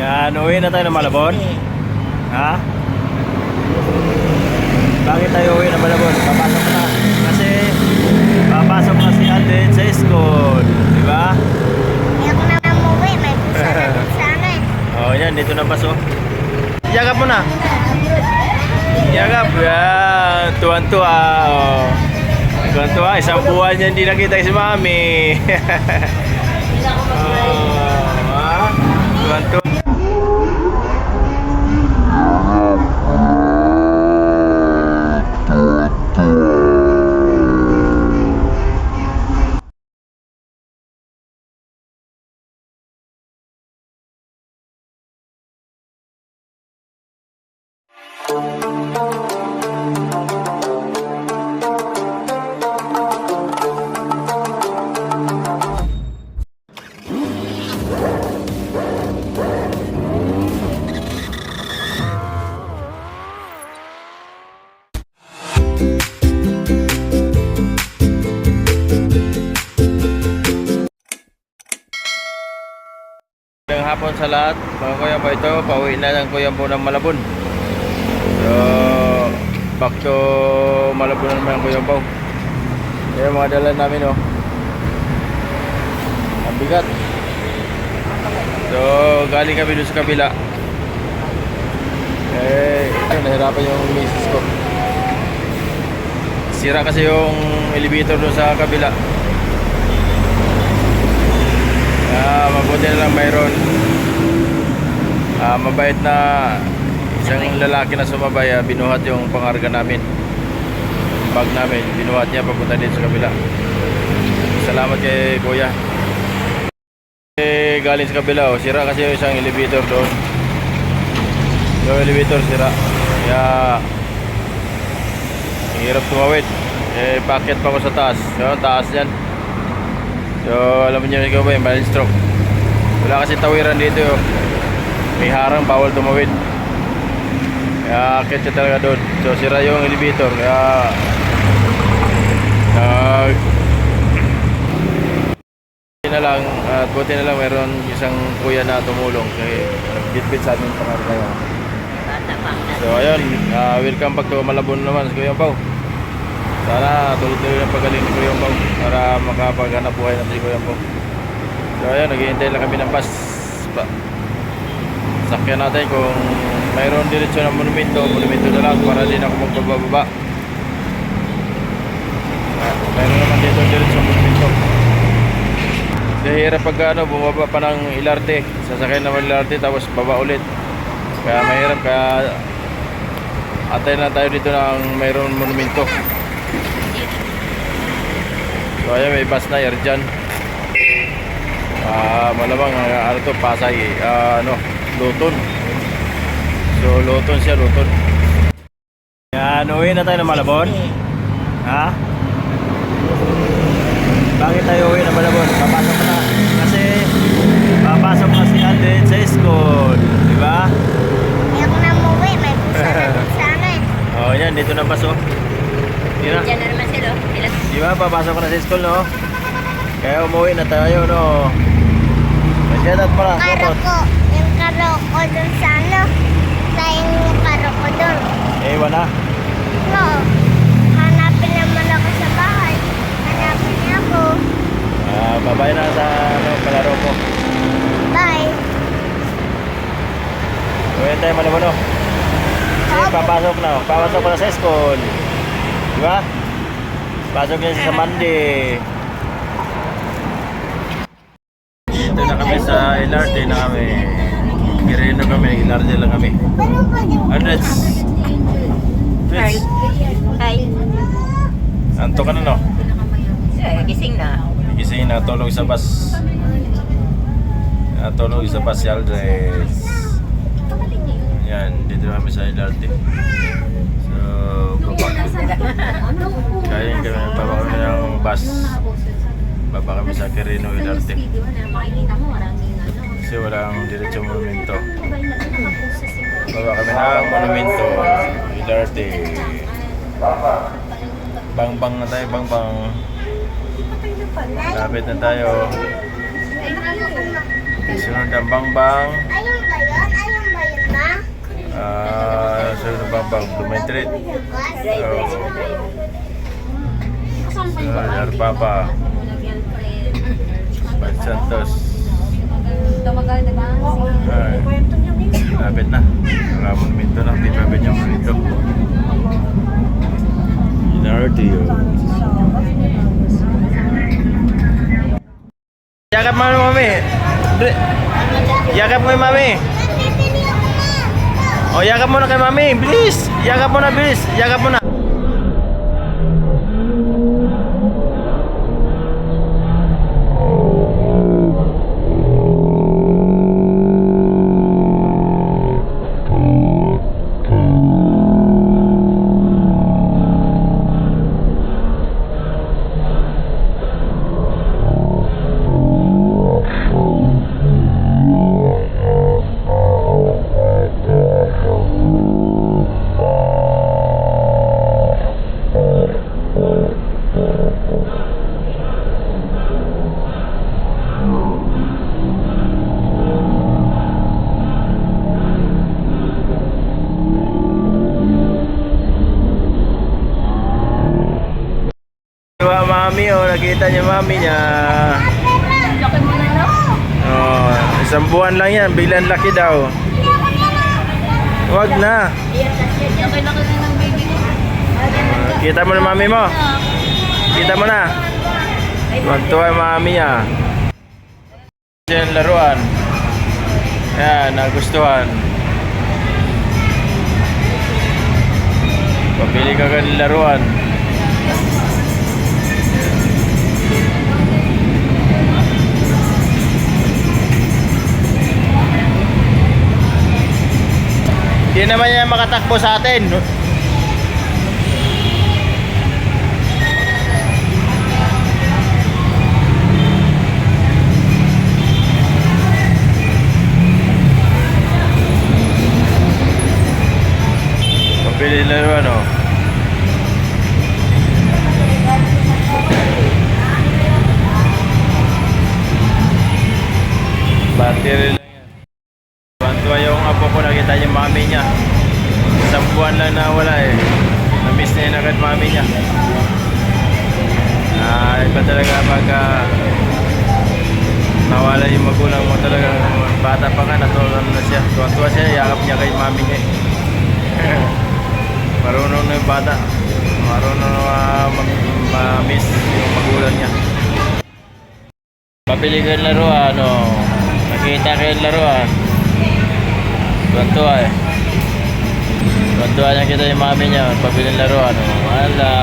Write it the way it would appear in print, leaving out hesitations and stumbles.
Yan, uwi na tayo ng Malabon. Ha? Bakit tayo uwi ng Malabon? Papasok na. Kasi papasok na si Alden sa school. Diba? Ayoko na umuwi. May pusa na dun sa akin. Oh, yan. Dito na paso. Yakap mo na. Yakap. Yan. Tuwan-tuwa. Oh. Tuwan-tuwa. Isang buwan niya hindi nakita si Mami. Oh, ha? Tuwan-tuwa. Magandang hapon sa lahat, mga kuya po. Ito, pauwi na ng kuya po ng Malabon. So, back to Malabon na naman ang kuya po. Kaya mga dala namin, oh. Ang bigat. So, galing kami doon sa kabila. Ito, nahirapan yung misis ko. Sira kasi yung elevator doon sa kabila. Mabuti na lang mayroon mabait na isang lalaki na sumabay, binuhat yung pangarga namin, bag namin, binuhat niya papunta dito sa kabila. Salamat kay kuya. Galing sa kabila, oh, sira kasi yung isang elevator doon. Yung elevator sira, kaya hirap tumawid. Packet pa ko sa taas. So, taas yan. So, alam niyo ikaw ba yung mild stroke? Wala kasi tawiran dito, oh. May harang, bawal tumawid. Kaya akit siya talaga doon. So, sira yung elevator. Kaya buti na lang mayroon isang kuya na tumulong. Kaya bitbit sa amin pangarap kayo. So, ayun, welcome back to Malabon naman sa Kuya Pao. Sana tuloy-tuloy ang pagaling ni Kuya Pao para makapaghanap buhay natin si Kuya Pao. So ayun, naghihintay lang kami ng bus. Sakyan natin kung mayroon diretsyo ng monumento na lang para din ako magbababa. Mayroon naman dito diretsyo ng monumento. Hirap pag bumaba pa ng LRT. Sasakyan naman LRT tapos baba ulit. Kaya mahirap, kaya antay na tayo dito ng mayroon monumento. So ayan, may bus na air dyan. Malamang ano to, Pasay, Luton. So Luton siya, Luton. Yan, uwi na tayo ng Malabon. Ha? Bakit tayo uwi ng Malabon? Papasok na. Kasi papasok na si Alden sa school. Diba? Ayoko na umuwi. May pusa na dun sa akin. Oh, yan, dito na paso. Diyan na naman sila. Diba, papasok ko na sa school, no? Kaya umuwi na tayo, no? Masyadat para. Yung karo ko dun sa sayang yung karo ko dun. Iwan na. No. Hanapin naman ako sa bahay. Hanapin niya ako. Babay na sa palaro ko. Bye. Uwi tayo Malabon, no? Papasok na. Papasok ko na sa school. Diba? Pasok niya sa Monday. Dito na kami sa LRT na kami. Gireno kami, LRT lang kami. Hundreds. Hi. Hi. Anto ka na, no? Gising na. Gising na, tulog sa bus. Tulog sa bus si Aldres. Yan, dito na kami sa LRT. So, kaya kami, baba kami ng bus. Baba kami sa Quirino, LRT. Kasi walang diretsyo monumento. Baba kami ng monumento, LRT. Bang-bang na tayo, bang-bang. Lapit na tayo. Sunod ang bang-bang. Ayun kayo? Papang Blumentritt. Papa. Bad Santos. Ay, lapit na. Wala monumento na. Di pa yung monumento. Inartio. Yakap mo na, mami. Yakap mo yung mami. O, yakap mo na kay mami. Bilis. Yakap mo na, bilis. Yakap mo na. Mami, oh, nakita niyo mami niya. Oh, isang buwan lang yan, biglang laki daw. Wag na. Kita mo na mami mo. Kita mo na. Magtuwa yung mami niya. Yan laruan. Yan, nagustuhan. Pabili ka ng laruan. Hindi naman yan makatakbo sa atin. Pabili na naman, oh. Battery lang yan. Tuwa yung apo ko, nakita yung mami niya. Isang buwan lang na wala eh. Na-miss niya yung agad mami niya. Iba talaga pag nawala yung magulang mo talaga. Bata pa nga, natulang na siya. Tuwa siya, yakap niya kay mami niya eh. Marunong na yung bata. Marunong na ma-miss yung magulang niya. Papili ko yung laruan, oh. Nakita ko yung laruan. Tuwa eh. Tuwa niya kita yung mami niya. Pabili ng laruan, oh. Ala.